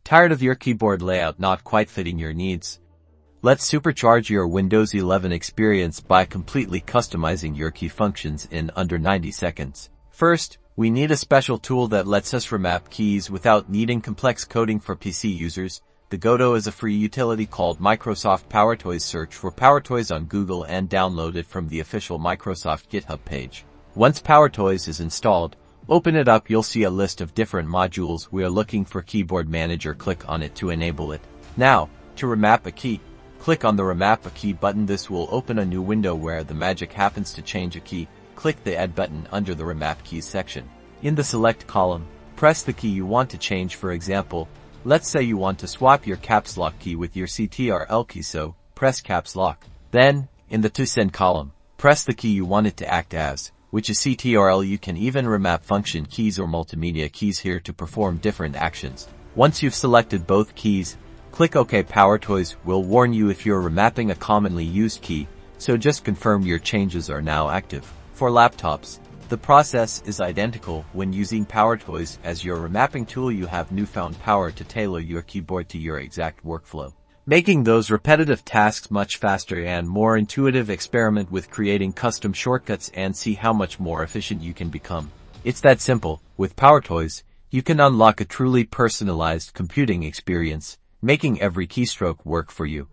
Tired of your keyboard layout not quite fitting your needs? Let's supercharge your Windows 11 experience by completely customizing your key functions in under 90 seconds. First, we need a special tool that lets us remap keys without needing complex coding for PC users. The Godot is a free utility called Microsoft PowerToys. Search for PowerToys on Google and download it from the official Microsoft GitHub page. Once PowerToys is installed, open it up. You'll see a list of different modules. We are looking for Keyboard Manager. Click on it to enable it. Now, to remap a key, click on the Remap a Key button. This will open a new window where the magic happens. To change a key, click the Add button under the Remap Keys section. In the Select column, press the key you want to change. For example, let's say you want to swap your Caps Lock key with your CTRL key, so press Caps Lock. Then, in the To Send column, press the key you want it to act as, which is CTRL. You can even remap function keys or multimedia keys here to perform different actions. Once you've selected both keys, click OK. PowerToys will warn you if you're remapping a commonly used key, so just confirm your changes are now active. For laptops, the process is identical. When using PowerToys as your remapping tool, you have newfound power to tailor your keyboard to your exact workflow, making those repetitive tasks much faster and more intuitive. Experiment with creating custom shortcuts and see how much more efficient you can become. It's that simple. With PowerToys, you can unlock a truly personalized computing experience, making every keystroke work for you.